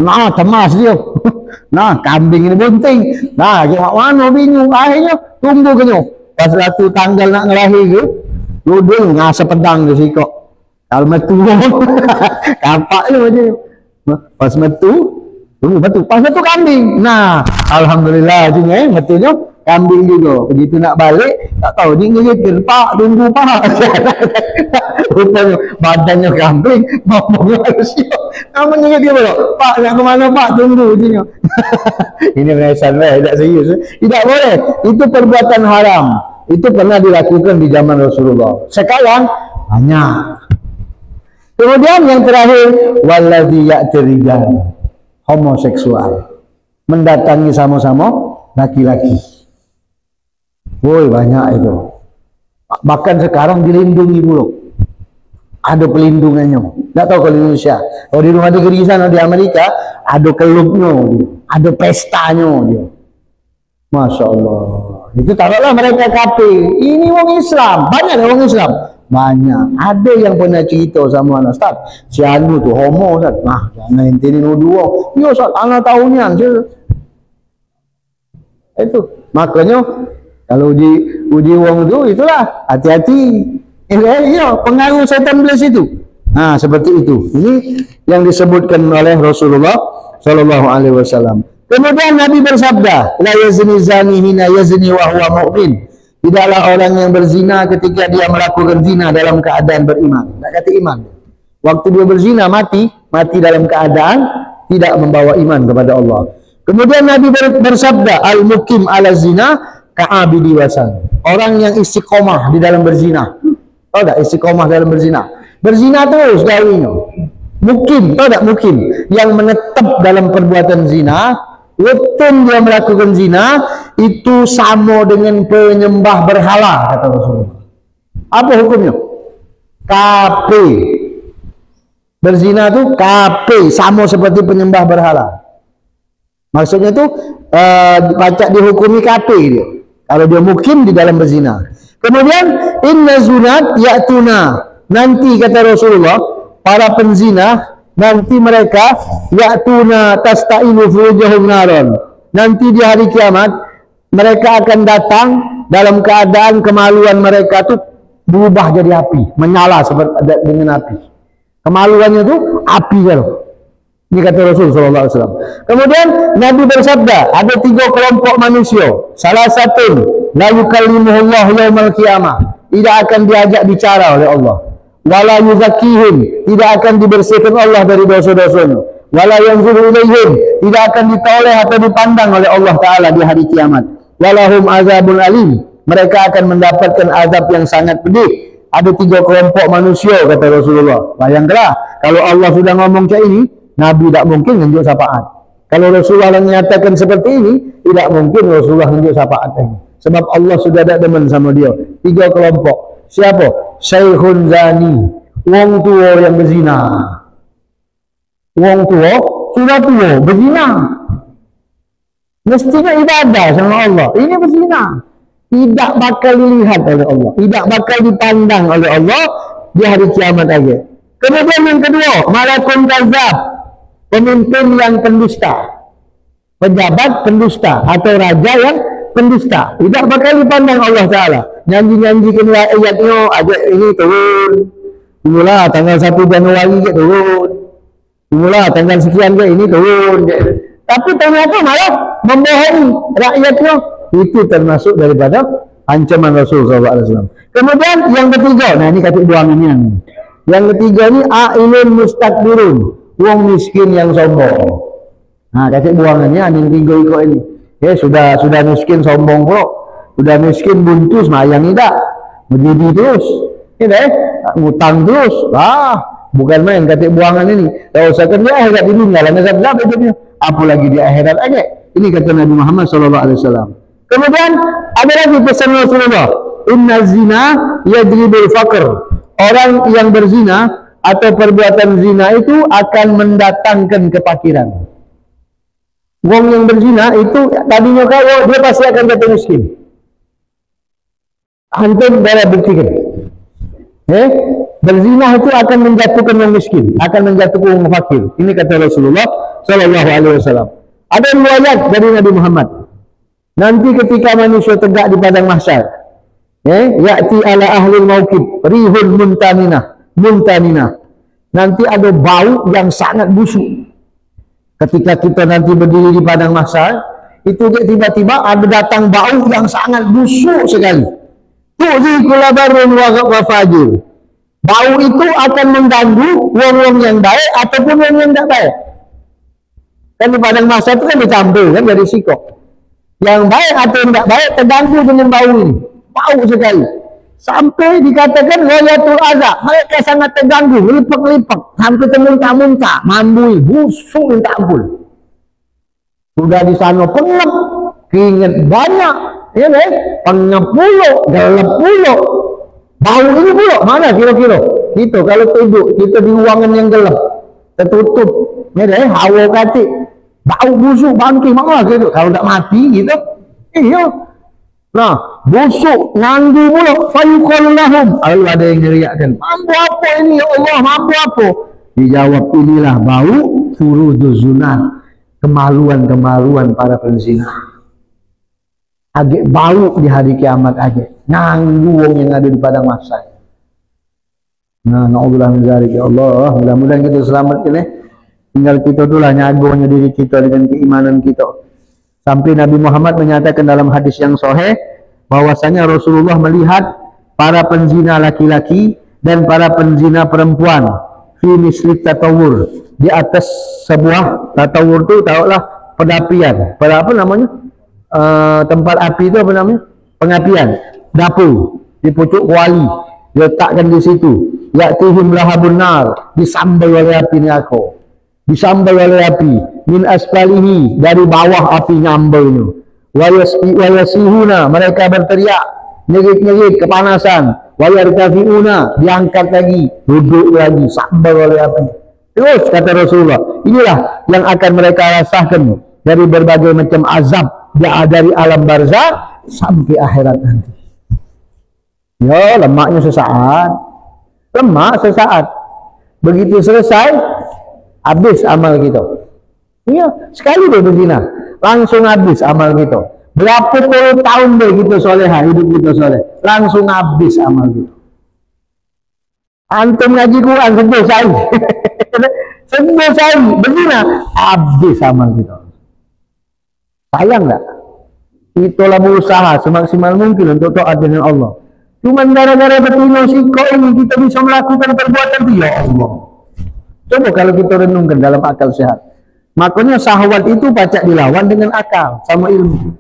Nah, temas dia. Nah, kambing ini bunting. Nah, dia mana bingung. Akhirnya tunggu kenyo. Pas satu tanggal nak ngelahir tu, duduk ngasap pedang di sikok. Kalau metu, kapak tu macam. Pas metu, tunggu metu. Pas metu kambing. Nah, alhamdulillah juga metunya kambing juga. Begitu nak balik, tak tahu dia ngerit, Pak, tunggu Pak. Rupanya badannya kambing, ngomongnya manusia. Kamu ngerit dia boleh, Pak, nak ke mana Pak, tunggu. Ini menyesal, tidak serius. Tidak boleh, itu perbuatan haram. Itu pernah dilakukan di zaman Rasulullah. Sekarang, banyak. Kemudian yang terakhir, waladhi ya'tirijal, homoseksual, mendatangi sama-sama laki-laki. Woi, banyak itu. Bahkan sekarang dilindungi dulu. Ada pelindungannya. Tidak tahu kalau di Indonesia. Kalau di rumah negeri sana di Amerika, ada kelubnya, ada pestanya dia. Masya Allah. Itu taruhlah mereka kafir. Ini orang Islam, banyak orang Islam. Banyak. Ada yang pernah cerita sama anak Ustaz, si Anu tu homo Ustaz. Nah, jangan ente ni nuduh. Ya Ustaz, anak tahunya. Itu. Makanya kalau uji wong tu itulah hati-hati. Ya, pengaruh setan belas itu. Nah, seperti itu. Ini yang disebutkan oleh Rasulullah sallallahu alaihi wasallam. Kemudian Nabi bersabda, la yazni zani hina yazni wa huwa mu'min. Tidaklah orang yang berzina ketika dia melakukan zina dalam keadaan beriman. Tak kata iman. Waktu dia berzina mati dalam keadaan tidak membawa iman kepada Allah. Kemudian Nabi bersabda, al-mukim ala zina ka'abidi wasan. Orang yang istiqomah di dalam berzina. Tahu tak istiqomah dalam berzina? Berzina terus gawinya. Mukim, tahu tak mukim? Yang menetap dalam perbuatan zina, walaupun dia melakukan zina, itu sama dengan penyembah berhala, kata Rasulullah. Apa hukumnya? Kafir. Berzina itu kafir, sama seperti penyembah berhala. Maksudnya itu baca dihukumi kafir dia. Kalau dia mukim di dalam berzina. Kemudian inna zunat ya'tuna. Nanti kata Rasulullah, para penzina nanti mereka ya'tuna tasta'inu furujahum naron. Nanti di hari kiamat mereka akan datang dalam keadaan kemaluan mereka tuh berubah jadi api, menyala seperti dengan api. Kemaluannya tuh api kan. Ini kata Rasul sallallahu alaihi wasallam. Kemudian Nabi bersabda, ada 3 kelompok manusia. Salah satu la yukallimuhullahu yaumal qiyamah. Tidak akan diajak bicara oleh Allah. Wala yuzakkihim, tidak akan dibersihkan Allah dari dosa-dosanya. Wala yanzuru ilaihim, tidak akan ditoleh atau dipandang oleh Allah Ta'ala di hari kiamat. Walahum azabun alim, mereka akan mendapatkan azab yang sangat pedih. Ada 3 kelompok manusia, kata Rasulullah. Bayangkanlah, kalau Allah sudah ngomong macam ini, Nabi tak mungkin menunjuk syafaat. Kalau Rasulullah menyatakan seperti ini, tidak mungkin Rasulullah menunjuk syafaat ini. Sebab Allah sudah ada demen sama dia. 3 kelompok. Siapa? Syekhun zani, wong tua yang berzina. Wong tua sudah tua berzina. Mestinya ibadah sama Allah. Ini berzina. Tidak bakal dilihat oleh Allah. Tidak bakal dipandang oleh Allah di hari kiamat aja. Kemudian yang kedua, malakun kazab, pemimpin yang pendusta, pejabat pendusta atau raja yang pendusta. Tidak bakal dipandang Allah Ta'ala. Nyanyi-nyanyikan ayatnya, ajak ini turun. Mula tanggal 1 Januari ke turun. Mula tanggal sekian ke ini turun. Tapi ternyata malah membohongi rakyatnya. Itu termasuk daripada ancaman Rasul SAW. Kemudian yang ketiga, nah ini kata buangannya. Yang ketiga ini a'ilun mustakbirun, wong miskin yang sombong. Nah kata buangannya yang 3 ikut ini. Sudah miskin sombong pula. Sudah miskin buntu semayang tidak, berdiri terus, ngutang terus, bukan main kata buangan ini. Kalau usahakan dia akhirat ini nggak ada hidupnya, apalagi di akhirat aja. Ini kata Nabi Muhammad SAW. Kemudian ada lagi pesan Rasulullah, inna zina yajlibul faqr. Orang yang berzina atau perbuatan zina itu akan mendatangkan kefakiran. Wong yang berzina itu tadinya kaya, dia pasti akan jatuh miskin. Antum darah buktikan. Berzina itu akan menjatuhkan orang miskin, akan menjatuhkan orang fakir. Ini kata Rasulullah sallallahu alaihi wasallam. Ada riwayat dari Nabi Muhammad. Nanti ketika manusia tegak di padang mahsyar, ya'ti ala ahli mauqif rihun muntaninah. Nanti ada bau yang sangat busuk. Ketika kita nanti berdiri di padang mahsyar, Itu tiba-tiba ada datang bau yang sangat busuk sekali. Tu'zikul barun wa fajir. Bau itu akan mengganggu wong-wong yang baik ataupun wong yang tidak baik. Kan di padang mahsyar itu kan dicampur kan dari sikok. Yang baik atau yang tidak baik terganggu dengan bau ini. Bau sekali. Sampai dikatakan ghayatul adza, mereka sangat terganggu, lipak-lipak, hampir termuntah-muntah, mambui, busuk minta ampun. Sudah di sana pengap, keringat banyak, ya kan? Pengap pula, gelap pula. Bau ini pula, mana kira-kira? Kita kalau duduk, kita di ruangan yang gelap, tertutup, ya kan? Hawa katik, bau busuk, bangkit, mana gitu? Kalau tak mati gitu, iya. Nah, busuk, nganggu pula, fayuqalu lahum. Lalu ada yang ngeriakkan, mampu apa ini ya Allah, mampu apa? Dijawab, inilah bau furuduz zunat, kemaluan-kemaluan para penzina. Agak bau di hari kiamat agak nganggu wong yang ada di padang mahsyar. Nah, na'udzubillah min dzalik ya Allah, mudah-mudahan kita selamat ini. Tinggal kita dulu nyagongnya diri kita dengan keimanan kita. Sampai Nabi Muhammad menyatakan dalam hadis yang sahih bahwasanya Rasulullah melihat para penzina laki-laki dan para penzina perempuan fi misli tatawur, di atas sebuah tatawur itu tahulah pedapian. Pada apa namanya? Tempat api itu apa namanya? Pengapian, dapur di pucuk kuali, diletakkan di situ. Ya'tihim lahabun nar, disambal oleh api neraka. Disambal oleh api min asfalihi, dari bawah api nyambalnya. Wayasihuna, mereka berteriak nyerit-nyerit kepanasan. Wayartafiuna, diangkat lagi, duduk lagi, sambal oleh api. Terus kata Rasulullah, inilah yang akan mereka rasakan dari berbagai macam azab dari alam barzakh sampai akhirat nanti. Ya, lemaknya sesaat, lemak sesaat. Begitu selesai, habis amal kita. Iya, sekali deh berzina, langsung habis amal kita. Berapa puluh tahun deh kita solehah, hidup kita soleh, langsung habis amal kita. Antum ngaji Quran sembuh saya, sembuh saya berzina, habis amal kita. Sayang nggak? Itulah berusaha semaksimal mungkin untuk taat dengan Allah. Cuman gara-gara betina sikok ini kita bisa melakukan perbuatan itu, ya Allah. Coba kalau kita renungkan dalam akal sehat. Makanya syahwat itu pacak dilawan dengan akal sama ilmu.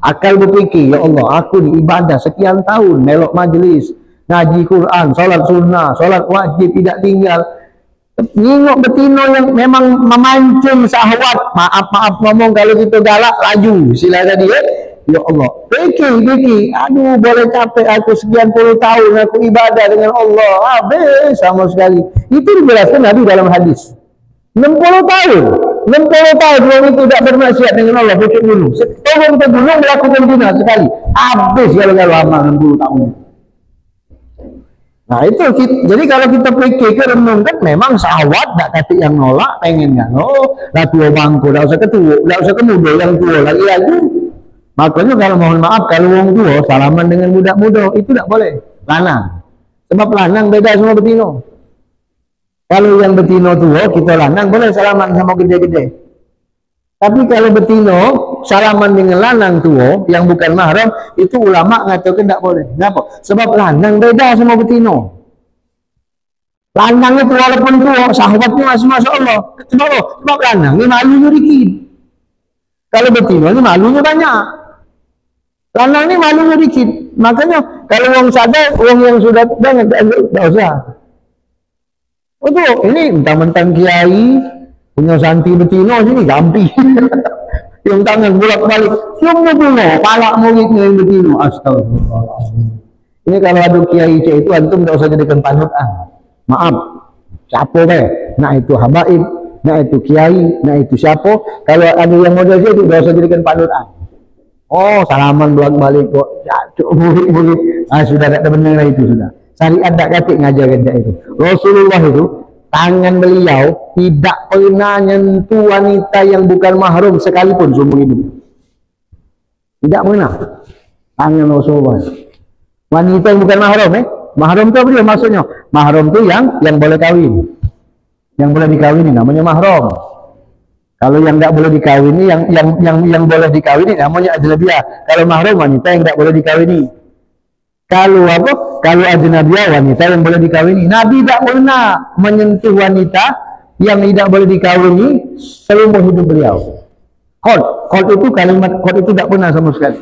Akal berpikir, ya Allah, aku di ibadah sekian tahun, melok majelis, ngaji Quran, sholat sunnah, sholat wajib tidak tinggal. Nyingok betino yang memang memancing syahwat. Maaf ngomong kalau kita galak, laju silakan dia. Ya Allah, pikir, aduh boleh capek aku sekian puluh tahun aku ibadah dengan Allah, habis sama sekali. Itu dijelaskan Nabi dalam hadis. 60 tahun orang itu tidak bermaksiat dengan Allah, pucuk gunung. Turun ke gunung melakukan zina sekali, habis gara-gara lama 60 tahun. Nah itu, jadi kalau kita pikir renungkan, memang syahwat tak kata yang nolak, pengen kan, oh, lah tua bangku, tak usah ketua, tak usah kemuda yang tua lagi. Makanya kalau mohon maaf, kalau orang tua salaman dengan budak muda, itu tak boleh, lanang. Sebab lanang beda semua betino. Kalau yang betino tua, kita lanang boleh salaman sama gede-gede. Tapi kalau betino salaman dengan lanang tua yang bukan mahram, itu ulama ngatakan tidak boleh. Kenapa? Sebab lanang beda sama betino. Lanang itu walaupun tua, sahabatnya masih masya Allah. Sebab lanang ini malunya dikit. Kalau betino ini malunya banyak. Lanang ini malunya dikit. Makanya kalau orang sadar, orang yang sudah banyak tidak usah. Betul, ini mentang-mentang kiai punya santi betino sini gampi. Yang tangan bolak-balik, semua punya palak muridnya yang betino. Astagfirullahaladzim. Ini kalau ada kiai itu antum tidak usah jadikan panutan. Maaf, siapa deh? Nah itu habaib, nah itu kiai, nah itu siapa? Kalau ada yang model itu tidak usah jadikan panutan. Oh, salaman bolak-balik kok. Ya, murid. Sudah tidak benar itu sudah. Syariat tak kata ngajarin itu. Rasulullah itu tangan beliau tidak pernah nyentuh wanita yang bukan mahram sekalipun seumur hidup. Tidak pernah. Tangan Rasulullah. Wanita yang bukan mahram, mahram itu apa dia maksudnya? Mahram itu yang boleh kawin. Yang boleh dikawini namanya mahram. Kalau yang tidak boleh dikawini, yang boleh dikawini namanya ajnabiyah. Kalau mahram wanita yang tidak boleh dikawini. Kalau apa? Kalau ajnabiyah wanita yang boleh dikawini. Nabi tidak pernah menyentuh wanita yang tidak boleh dikawini seumur hidup beliau. Qad itu kalimat qad itu tidak pernah sama sekali.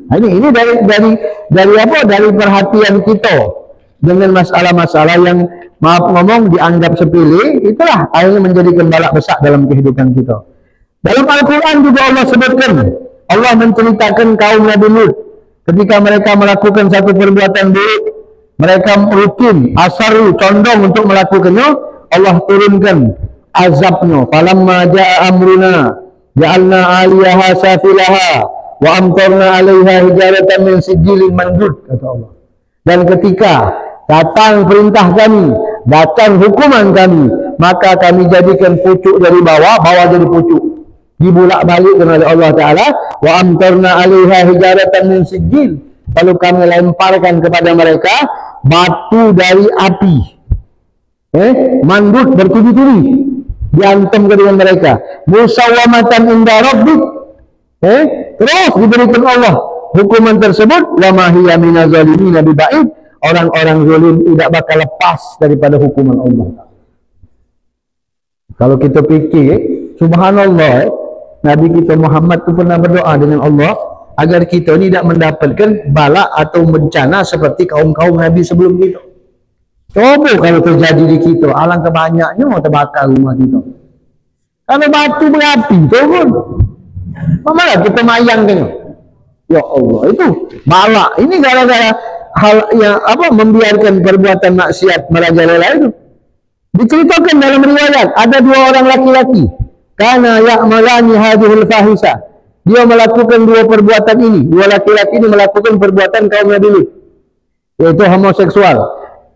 Nah, ini dari apa? Dari perhatian kita dengan masalah-masalah yang maaf ngomong dianggap sepele, itulah akhirnya menjadi balak besar dalam kehidupan kita. Dalam Al-Quran juga Allah sebutkan, Allah menceritakan kaum Nabi Lut ketika mereka melakukan satu perbuatan buruk, mereka rutin, asaru, condong untuk melakukannya, Allah turunkan azabnya. Falamma ja'a amruna ja'alna 'aliyaha safilaha wa amtarna 'alaiha hijaratan min sijilin mandud, kata Allah. Dan ketika datang perintah kami, datang hukuman kami, maka kami jadikan pucuk dari bawah jadi pucuk, dibulak-balikkan oleh Allah Ta'ala. Wa amtarna 'alaiha hijaratan min sijil, lalu kami lemparkan kepada mereka batu dari api, mandud, bertubi-tubi, diantam ke dengan mereka. Musawwamatan inda rabbik, terus diberikan Allah hukuman tersebut. Wa ma hiya minaz zalimin biba'id, orang-orang zalim tidak bakal lepas daripada hukuman Allah. Kalau kita fikir, subhanallah, Nabi kita Muhammad itu pernah berdoa dengan Allah agar kita ini tidak mendapatkan bala atau bencana seperti kaum-kaum Nabi sebelum kita. Coba kalau terjadi di kita, alangkah banyaknya mau terbakar rumah kita. Kalau batu berapi, turun. Malah kita mayang tengok. Ya Allah, itu bala. Ini gara-gara hal yang apa, membiarkan perbuatan maksiat merajalela itu. Diceritakan dalam riwayat, ada dua orang laki-laki, karena ya'malani hadhil fahisha, dia melakukan dua perbuatan ini. Dua laki-laki ini melakukan perbuatan kaum Nabi Lut, yaitu homoseksual,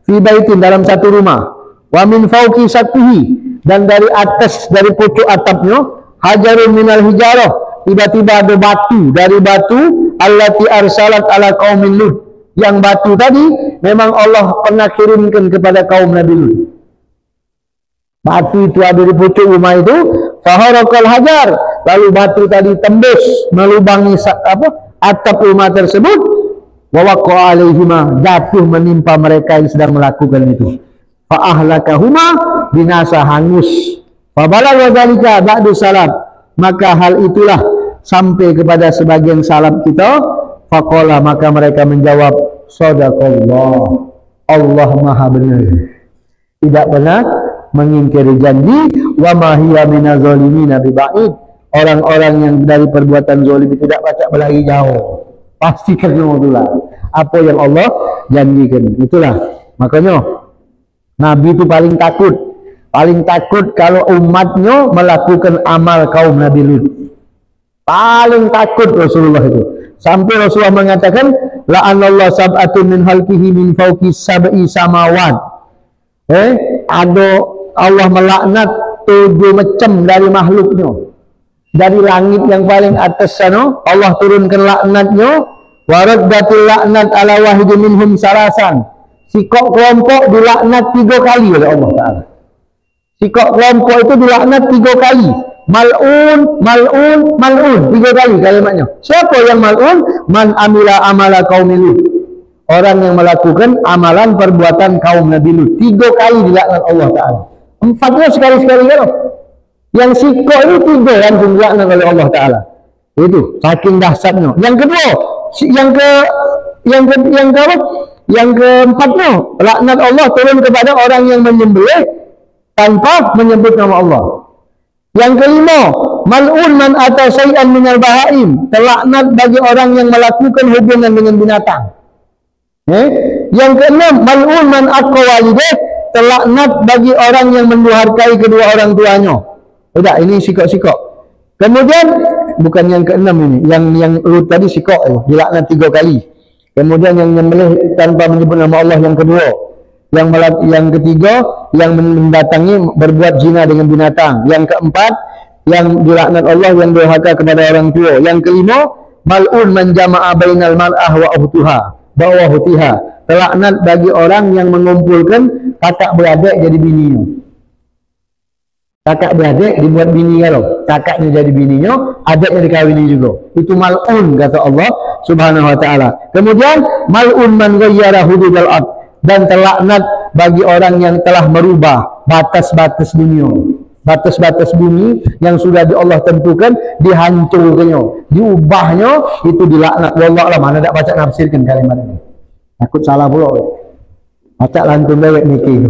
fi baitin, dalam satu rumah, wa min fauqi sathihi, dan dari atas, dari pucuk atapnya, hajarun minal hijarah, tiba-tiba ada batu dari batu, allati arsalat ala qaumin Lut, yang batu tadi memang Allah pernah kirimkan kepada kaum Nabi Lut. Batu itu ada di pucuk rumah itu, faharakal hajar, lalu batu tadi tembus melubangi atap rumah tersebut, wa waqa alaihima, jatuh menimpa mereka yang sedang melakukan itu. Fa ahlakahuma, binasa, hangus. Fa balagha dzalika ba'du salaf, maka hal itulah sampai kepada sebagian salaf kita. Faqala, maka mereka menjawab, shadaqallah, Allah maha benar, tidak pernah mengingkari janji. Wa ma hiya minaz zalimin biba'id, orang-orang yang dari perbuatan zalim tidak pacak berlari jauh, pasti kerjalah apa yang Allah janjikan. Itulah makanya Nabi itu paling takut kalau umatnya melakukan amal kaum Nabi Lut. Paling takut Rasulullah itu, sampai Rasulullah mengatakan, la'anallahu sab'atun min halqihi min fawqi sab'i samawat. Ada Allah melaknat 7 macam dari makhluknya, dari langit yang paling atas sana Allah turunkan laknatnya. Waraddatil laknat ala wahidin minhum sarasan, sikok kelompok dilaknat 3 kali oleh Allah Ta'ala. Sikok kelompok itu dilaknat 3 kali. Mal'un, mal'un, mal'un, 3 kali kalimatnya. Siapa yang mal'un? Man amila amala qaumi Lut, orang yang melakukan amalan perbuatan kaum Nabi Lut. 3 kali dilaknat Allah Ta'ala. 4-nya sekali-sekali kan. Yang sikok itu 3 yang dilaknat oleh Allah Ta'ala. Itu saking dahsyatnya. Yang kedua, yang keempatnya, laknat Allah turun kepada orang yang menyembelih tanpa menyebut nama Allah. Yang kelima, mal'un man ata syai'an minal bahaim, terlaknat bagi orang yang melakukan hubungan dengan binatang. Yang keenam, mal'un man aqqa walidayh, terlaknat bagi orang yang mendurhakai kedua orang tuanya. Tidak, ini sikok-sikok. Kemudian bukan yang keenam ini, yang Lut tadi sikok, dilaknat 3 kali. Kemudian yang menyembelih tanpa menyebut nama Allah yang kedua. Yang ketiga, yang mendatangi berbuat zina dengan binatang. Yang keempat, yang dilaknat Allah yang durhaka kepada orang tua. Yang kelima, mal'un man jama'a bainal mar'ah wa uhtiha, terlaknat bagi orang yang mengumpulkan kakak beradik jadi bininya. Kakak beradik dibuat bini kalau kakaknya jadi bininya, adiknya dikawini juga. Itu mal'un kata Allah Subhanahu wa taala. Kemudian mal'un man ghayyara hududal ard, dan terlaknat bagi orang yang telah merubah batas-batas dunia. Batas-batas bumi yang sudah Allah tentukan dihancurkannya, diubahnya, itu dilaknat. Wallah alam, mana tak baca nafsirkan kalimat ini. Takut salah pula. Baca lantun dewek mikir.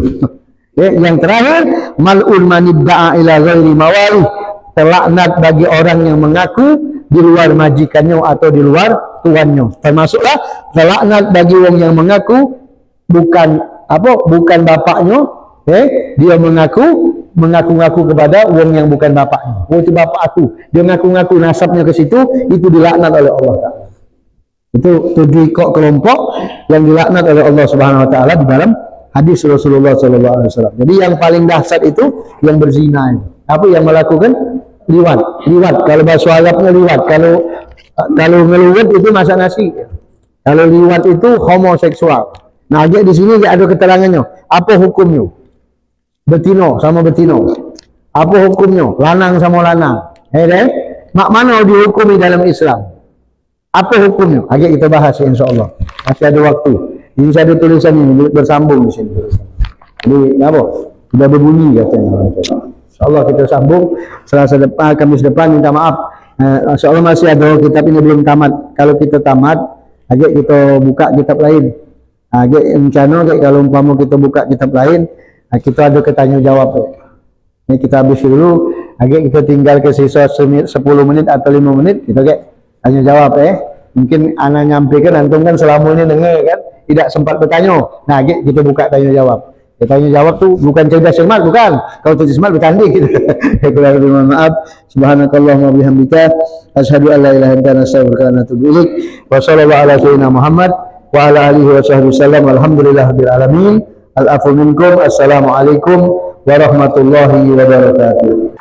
Yang terakhir, mal'un manibda'a ila ghairi mawali, terlaknat bagi orang yang mengaku di luar majikannya atau di luar tuannya. Termasuklah terlaknat bagi orang yang mengaku bukan bapaknya, dia mengaku kepada orang yang bukan bapaknya. Oh, itu bapak aku. Dia ngaku-ngaku nasabnya ke situ, itu dilaknat oleh Allah Ta'ala. Itu 7 kelompok yang dilaknat oleh Allah Subhanahu wa taala di dalam hadis Rasulullah sallallahu alaihi wasallam. Jadi yang paling dahsyat itu yang berzina itu. Apa yang melakukan liwat. Kalau bahasa Arabnya liwat. Kalau ngeluwet itu masak nasi. Kalau liwat itu homoseksual. Nah, aja di sini ada keterangannya. Apa hukumnya? Betino sama betino. Apa hukumnya? Lanang sama lanang. Mak mana dihukumi dalam Islam? Apa hukumnya? Agak kita bahas insyaallah. Masih ada waktu. Ini ada tulisan ini bersambung di sini. Jadi apa? Sudah berbunyi katanya. Insyaallah kita sambung Selasa depan, Kamis depan, minta maaf. Insyaallah masih ada kitab ini belum tamat. Kalau kita tamat, agak kita buka kitab lain. Agak rencana kalau umpama kita buka kitab lain, kita ada ketanya jawab. Ini kita habis dulu, agak kita tinggal ke sisa 10 menit atau 5 menit, kita tanya jawab Mungkin anak nyampaikan, antum kan selama ini dengar kan, tidak sempat bertanya. Nah, kita buka tanya jawab. Tanya jawab tuh bukan cerdas cermat, bukan. Kalau cerdas cermat bertanding gitu. Kurang lebih mohon maaf. Subhanakallahumma bihamdika, asyhadu an la ilaha illa anta, astaghfiruka wa atubu ilaik. Wa sallallahu ala sayyidina Muhammad wa ala alihi wa sahbihi wasallam. Alhamdulillahirabbil alamin. Al-afu minkum. Assalamualaikum warahmatullahi wabarakatuh.